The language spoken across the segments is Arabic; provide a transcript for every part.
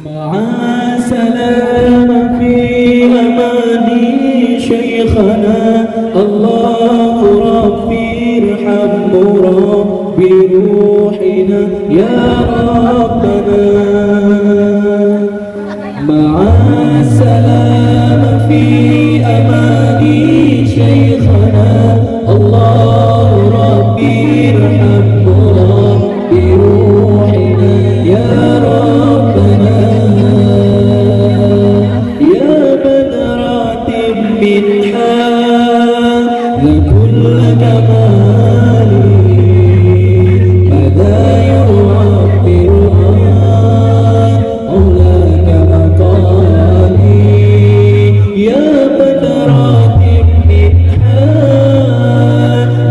مع سلامة في أماني شيخنا الله ربي ارحم ربي روحنا يا ربنا. مع السلامة في أماني شيخنا الله ربي ارحم ربي روحنا يا ربنا. يا بدرات منها لكل جمالي ماذا يعبرها مولاك مقالي. يا بدرات منها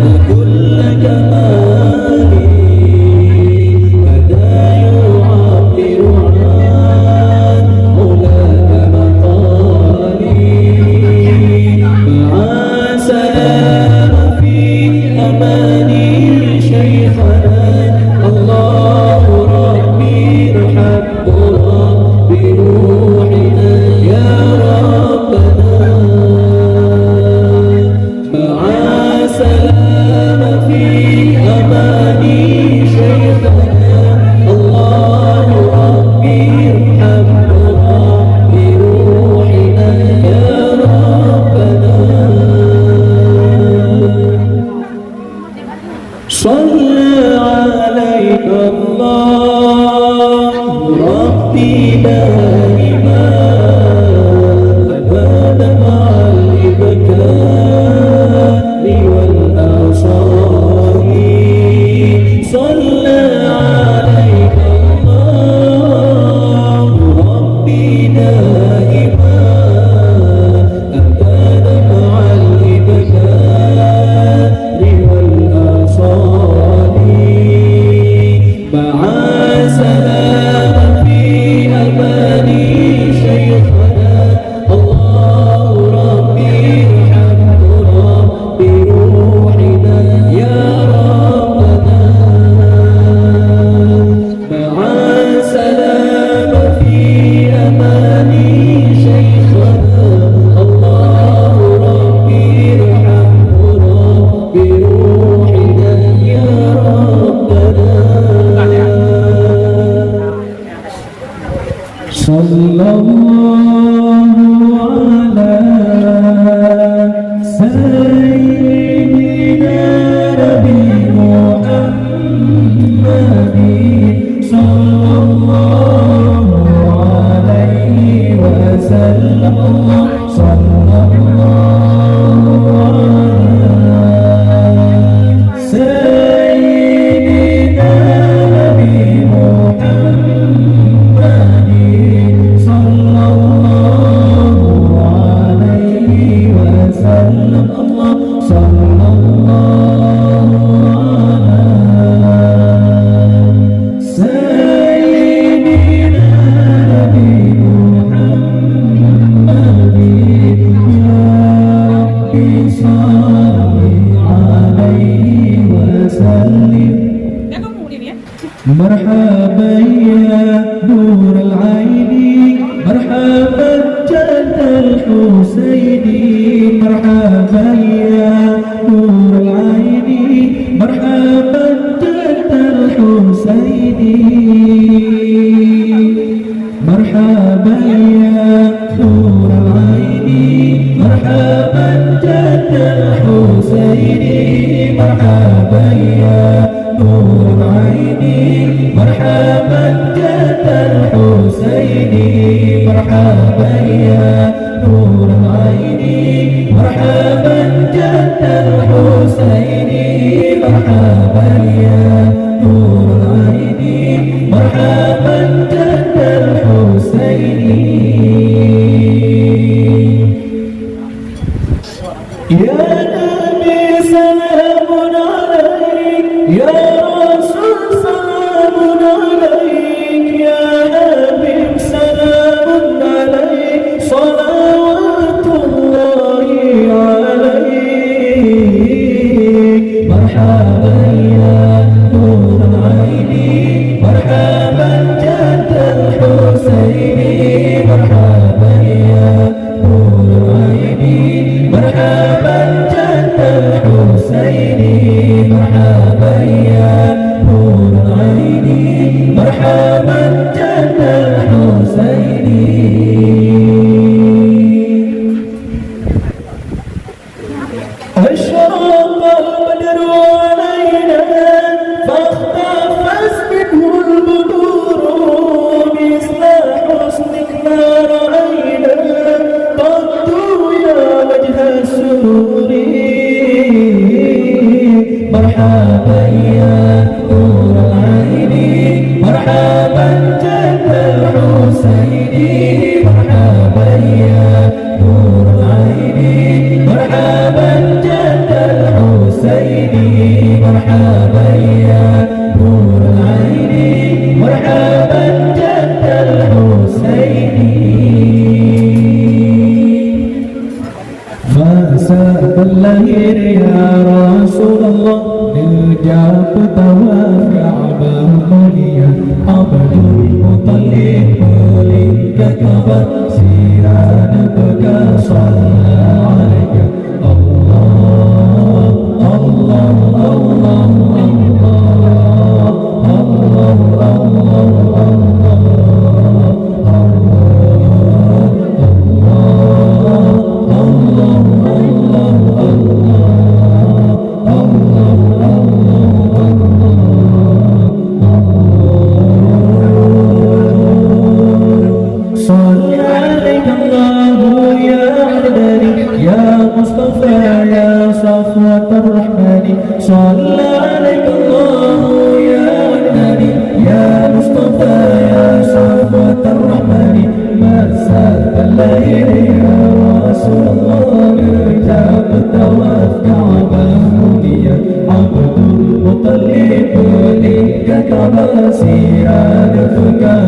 لكل جمالي ماذا يعبرها مولاك مقالي. مع سلام في أماني شيخنا الله ربي ارحم ربي روحنا يا ربنا. مع سلام في أماني شيخنا الله ربي ارحم ربي روحنا يا ربنا. صلى عليك الله ربي دائما أبدا مع الإبكار والآصال. صلى عليك الله ربي دائما أبدا مع الإبكار والآصال. مع سلام في أماني شيخنا الله ربي ارحم ربي روحنا يا ربنا. مع سلام في أماني شيخنا الله ربي ارحم ربي روحنا يا ربنا. صلى الله على سيدنا نبي محمد صلى الله عليه وسلم. صلى الله على سيدنا نبي محمد صلى الله عليه وسلم. صلى الله على سيدنا نبي محمد يا ربي صل عليه وسلم. مرحبا يا نور العين مرحبا جد الحسين. مرحبا يا نور العين مرحبا جد الحسين. مرحبا يا نور العين مرحبا جد الحسين. مرحبا يا نور العين مرحبا جد الحسين. مرحبا يا نور العين مرحبا جد الحسين. مرحبا يا نور العين مرحبا جد الحسين. يا نبي سلام عليك يا رسول سلام عليك يا حبيب سلام عليك صلوات الله عليك. مرحبا يا نور عيني مرحبا جد الحسين مرحبا يا نور عيني مرحبا جد الحسين مرحبا يا نور عيني مرحبا جد الحسين أشرق البدر علينا فاختفت منه البدور مثل حسنك ما رأينا قد يا وجه السرور مرحبا يا نور العين مرحبا جد الحسين مرحبا يا نور العين مرحبا جد الحسين مرحبا يا نور العين مرحبا جد الحسين فساد الليل يا رسول الله نرجع طواف كعبة مولية عبد المطلب مولك كعبة سيرانك صلى عليك الله الله الله الله الله صلى عليك الله يا عدناني يا مصطفى يا صفوة الرحمن صلى عليك الله يا عدناني يا مصطفى يا صفوة الرحمن مساء الليل يا رسول الله نرجع الطواف كعبة مولية عبد المطلب لك كعبة سيرانك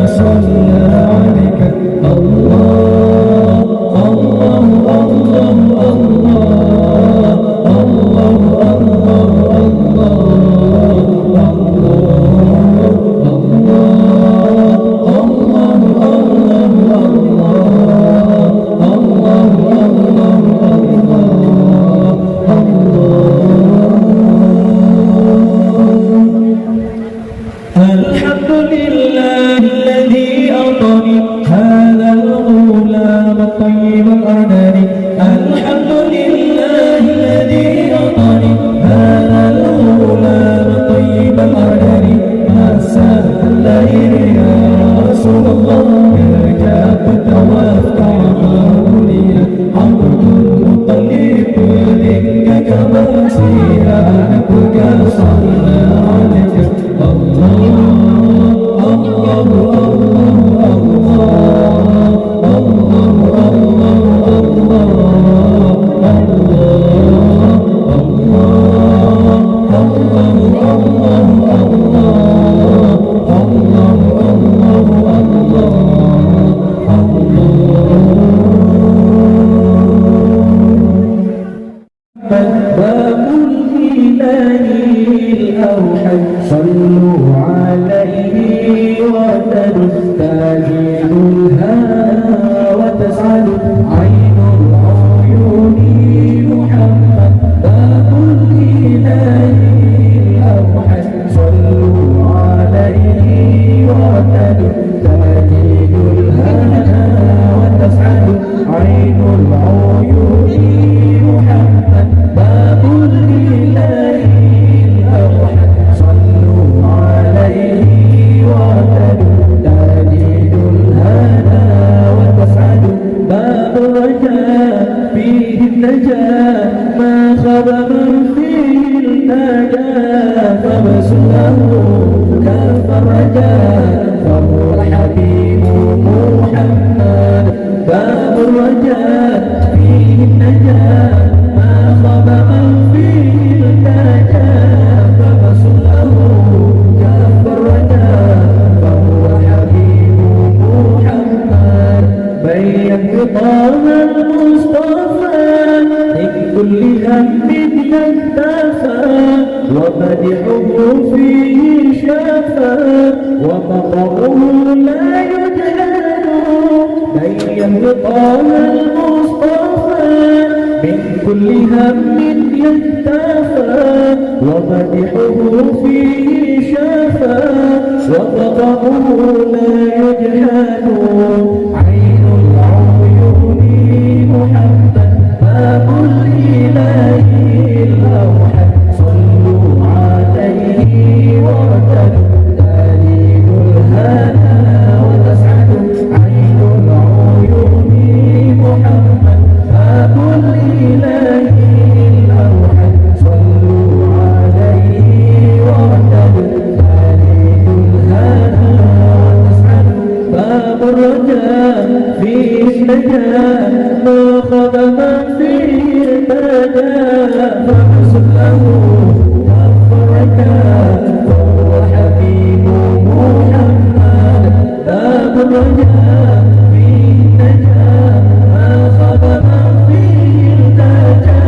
صلى عليك الله الله الله الله الحمد لله الذي أعطاني هذا الغلام الطيب الأرداني الحمد لله الذي أعطاني هذا الغلام الطيب الأرداني مساء الليل يا رسول الله نرجع الطواف كعبة مولية عبد المطلب لك كما سيرانك صلى عليك صلوا عليه وتستجيب الهنا وتسعد عين العيون محمد باب الإله الأوحد صلوا عليه وتستجيب الهنا وتسعد عين العيون محمد باب الإله الأوحد صلوا عليه وتجد الهنا وتسعد باب الرجاء فيه النجاة ما خاب من فيه النجاة فبسله كف الرجاء فهو الحبيب محمد باب الرجاء فيه النجاة ما خاب من فيه النجاة فبسله كف الرجاء فهو حبيب محمد بين خطاب المصطفى من كل هم يكتفى ومدحه فيه شافى ومطره لا يجهل من يلقى المصطفى من كل هم يهتفى ومدحه فيه شافى ومطره لا يجهل عين العيون محمد باب الإله الأوحد صلوا عليه وارتدوا دليل الهدى وتسعدوا عين العيون محمد باب الإله الأوحد صلوا عليه وارتدوا دليل الهدى وتسعدوا باب الرجاء فيه النجاة ما خاب من فيه ارتجى فاحسب له كفرك فهو حبيب محمد باب الرجاء فيه النجاة ما خاب من فيه ارتجى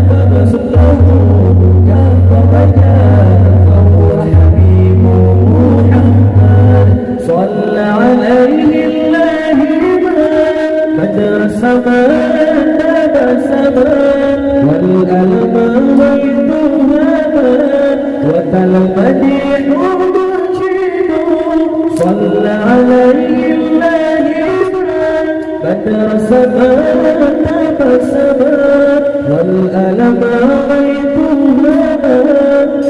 فاحسب له كفرك فهو حبيب محمد صلى عليه الله بدر السماء تبسم والألم غيثها وتلا المديح منشد صلى عليه الله بدر السماء تبسم والألم غيثها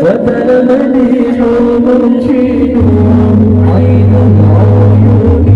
وتلا المديح منشد عين العيون